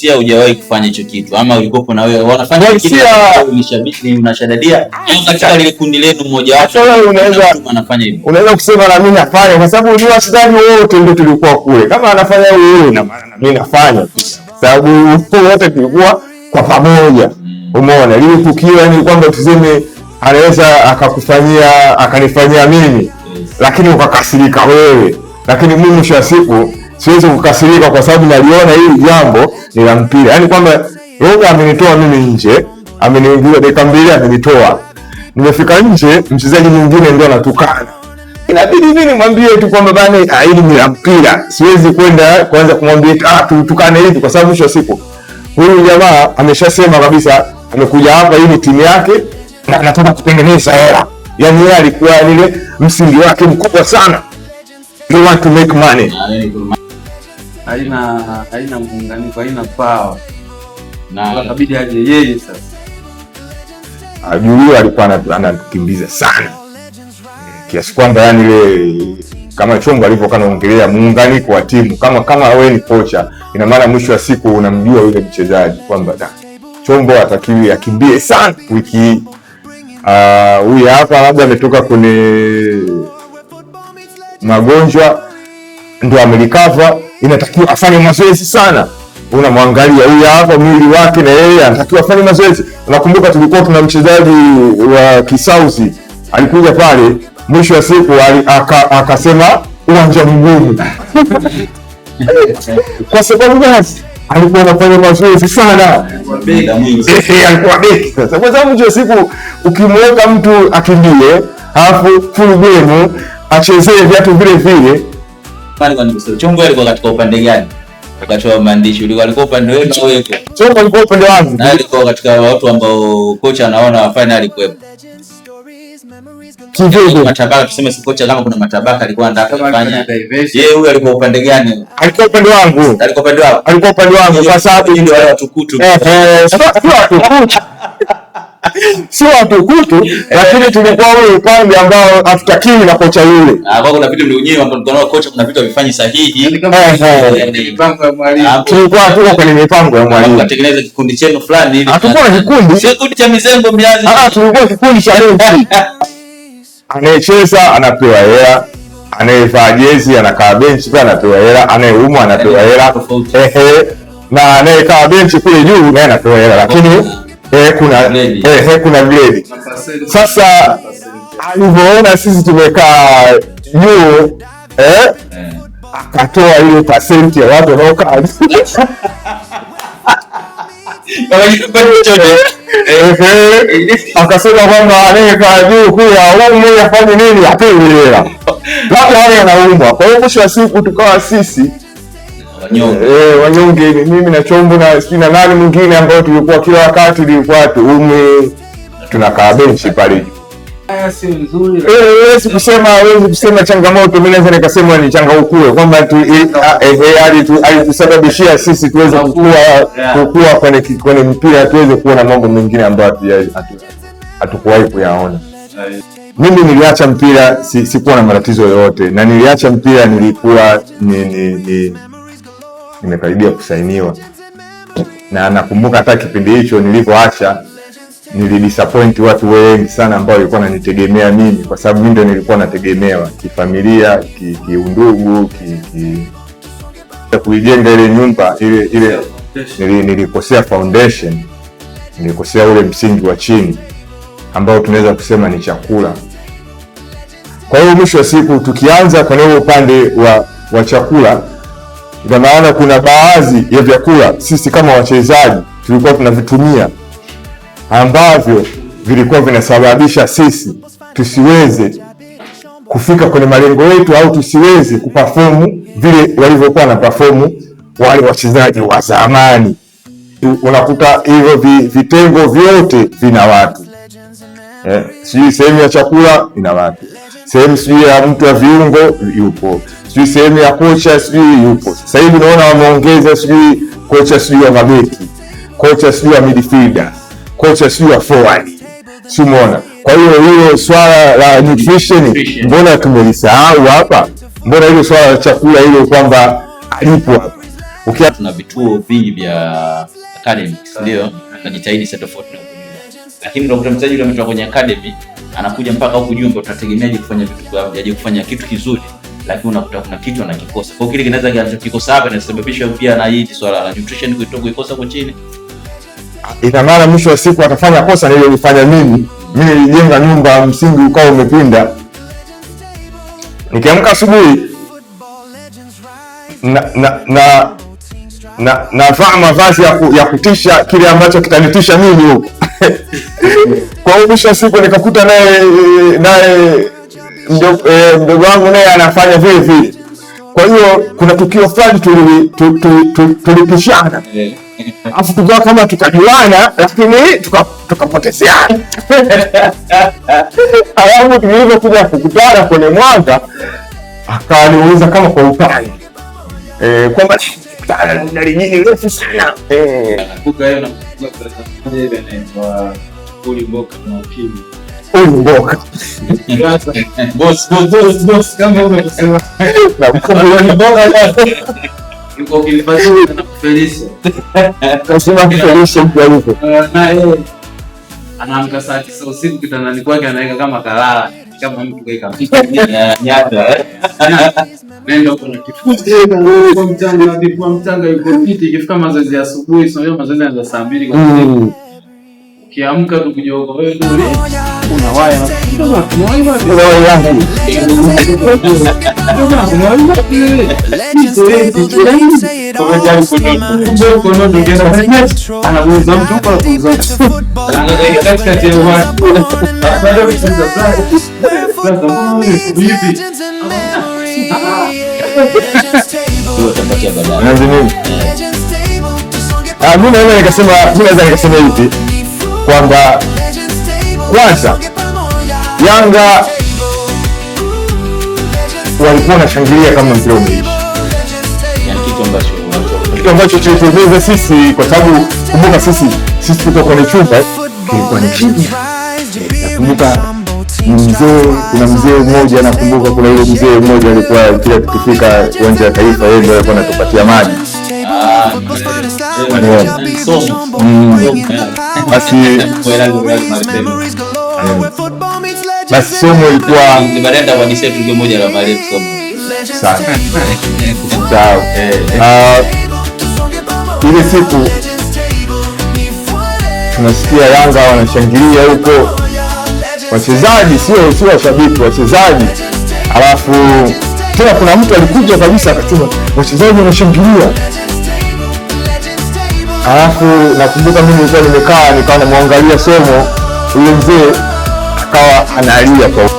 sia hujawahi kufanya hicho kitu ama ulikopo na wewe wanafanya kitu ulishabiki unashadadia katika ile kundi lenu mmoja wapo anafanya hivyo, unaweza kusema na mimi nafanya kwa sababu ni wachezaji wote ndio tulikuwa kule. Kama anafanya yeye na maana mimi nafanya, sababu wote tulikuwa kwa pamoja. Umeona lile tukio ni kwamba tuseme anaweza akanifanyia mimi lakini ukakasirika wewe, lakini mimi mwisho wa siku siwezi kukasirika kwa sababu naliona hili jambo ni la mpira. Yaani kwamba Roga amenitoa mimi nje, ameniingiza dakika 2 amenitoa. Nimefika nje, mchezaji mwingine ndio anatukana. Inabidi mimi nimwambie tu kwamba bana hili ni la mpira. Siwezi kwenda kwanza kumwambia tutukane hivi kwa sababu mwisho wa siku huyu jamaa ameshasema kabisa amekuja hapa hii ni timu yake na anataka kutengeneza hela. Yaani yeye alikuwa ile msingi wake mkubwa sana. They want to make money. Haina muunganiko, haina power. Na inabidi aje yeye sasa. Ajulio alikuwa anakimbiza sana. Kiasi kwamba yani ile kama Chombo alivyokuwa anaongelea muunganiko wa timu kama wewe ni kocha, ina maana mwisho wa siku unamjua yule mchezaji kwamba Chombo atakiwi akimbie sana wiki hii. Huyu hapa labda ametoka kwenye magonjwa ndio amelikava, inatakiwa afanye mazoezi sana. Unamwangalia huyu hapa mwili wake na yeye anatakiwa afanye mazoezi. Unakumbuka tulikuwa tuna mchezaji wa Kisauzi alikuja pale mwisho wa siku akasema uwanja mgumu. Kwa sababu basi alikuwa anafanya mazoezi sana. Alikuwa beki. Sasa kwa sababu mwisho wa siku ukimweka mtu akimbie alafu full game achezee viatu vile vile. Kwa nini Chombo alikuwa katika upande gani? Wakati wa maandishi alikuwa upande wewe au wewe? Chombo alikuwa upande wangu. Na alikuwa katika watu ambao kocha anaona wafanye alikuwepo. Kidogo matabaka tuseme si kocha kama kuna matabaka alikuwa anataka kufanya. Yeye huyu alikuwa upande gani? Alikuwa upande wangu. Alikuwa upande wako. Alikuwa upande wangu kwa sababu ndio wale watukutu. Sio watukutu lakini tulikuwa ule upande ambao hatutakiwi na kocha yule. Kwa kuna vitu mwenyewe ambao tunaona kocha kuna vitu vifanyi sahihi. Mipango ya mwalimu. Tulikuwa tuko kwenye mipango ya mwalimu. Tukatengeneza kikundi chenu fulani hivi. Hatukuwa na kikundi. Sio kikundi cha mizengo miazi. Tulikuwa kikundi cha lenzi. Anayecheza anapewa hela, anayevaa jezi anakaa benchi pia anapewa hela, anayeumwa anapewa hela. Na anayekaa benchi kule juu naye anapewa hela, lakini kuna grade. Sasa alivyoona sisi tumekaa juu akatoa ile pasenti ya watu wanaokaa akasema kwamba anayekaa juu kule aume afanye nini apewe hela, labda wale anaumwa. Kwa hiyo mwisho wa siku tukawa sisi wanyonge mimi na Chombo na sina nani mwingine ambao tulikuwa kila wakati tulikuwa tunakaa benchi pale. Haya si nzuri. Huwezi kusema changamoto, mimi naweza nikasema ni changamoto kwamba alitusababishia sisi tuweze kukua kwenye mpira, tuweze kuona mambo mengine ambayo hatukuwahi kuyaona. Mimi niliacha mpira sikuwa na matatizo yoyote, na niliacha mpira nilikuwa nimekaribia kusainiwa, na nakumbuka hata kipindi hicho nilivyoacha nilidisappoint watu wengi sana ambao walikuwa wananitegemea mimi, kwa sababu mimi ndio nilikuwa nategemewa kifamilia, kiundugu, kuijenga ile nyumba ile nilikosea foundation, nilikosea ule msingi wa chini ambao tunaweza kusema ni chakula. Kwa hiyo mwisho wa siku tukianza kwenye upande wa chakula, kwa maana kuna baadhi ya vyakula sisi kama wachezaji tulikuwa tunavitumia ambavyo vilikuwa vinasababisha sisi tusiweze kufika kwenye malengo yetu au tusiweze kuperform vile walivyokuwa na perform wale wachezaji wa zamani. Unakuta hivyo vitengo vyote vina watu. Sijui sehemu ya chakula ina watu, sehemu sijui ya mtu wa viungo yupo, sijui sehemu ya kocha sijui yupo. Sasa hivi naona wameongeza sijui kocha sijui wa mabeki, kocha sijui wa midfielder, kocha sijui wa forward. Umeona? Kwa hiyo hilo swala la nutrition mbona tumelisahau hapa? Mbona hilo swala la chakula hilo kwamba alipo hapa? Tuna vituo vingi vya academics, ndio tunajitahidi sasa tofauti na huko, lakini unakuta mchezaji yule ametoka kwenye academy anakuja mpaka huku juu, ndio tunategemeaje kufanya vitu aje kufanya kitu kizuri, lakini unakuta kuna kitu anakikosa. Kwa kile kinaweza kikosa hapa inasababisha pia na hii swala la nutrition kuikosa kwa chini. Ina maana mwisho wa siku atafanya kosa na ile nilifanya mimi nilijenga nyumba, msingi ukao umepinda. Nikiamka asubuhi navaa mavazi ya kutisha, kile ambacho kitanitisha mimi huko. Kwa hiyo mwisho wa siku nikakuta naye mdogo wangu naye anafanya vile vile. Kwa hiyo kuna tukio fulani tulipishana, alafu tukawa kama tukajuana, lakini tukapotezeana. Alafu tulivyokuja kukutana kwenye Mwanga, akaniuliza kama kwa utani kwamba na lijini refu sana. Ulimboka na ukimwi. Ulimboka. Boss kama umesema. Na ulimboka. Yuko kilifazuri na kufelisha. Kasema kufelisha kwa hivyo. Na anaamka saa 9 usiku kitandani kwake anaweka kama kalala, kama mtu kaika nyata. Nenda kuna kifuti kwa mtanga na ndipo mtanga yuko piti, ikifika mazoezi ya asubuhi, sio mazoezi ya saa 2 kwa siku. Ukiamka tu kujoga wewe ndio unawaya na kidogo mimi naweza nikasema hivi kwamba kwanza Yanga walikuwa wanashangilia kama mpira umeisha, yani kitu ambacho tulitoweza sisi, kwa sababu kumbuka sisi tuko kwenye chumba kilikuwa ni kimya. Nakumbuka kuna mzee mmoja, nakumbuka kuna yule mzee mmoja alikuwa kila tukifika uwanja wa Taifa yeye ndio alikuwa anatupatia maji. Basi somo ilikuwa barenda kwa disetu kwa moja la Maria somo sana. Sawa. Ile siku tunasikia Yanga wanashangilia huko, wachezaji sio washabiki, wachezaji. Alafu tena kuna mtu alikuja kabisa akasema wachezaji wanashangilia. Alafu nakumbuka mimi nilikuwa nimekaa, nikawa namwangalia somo, yule mzee akawa analia kwa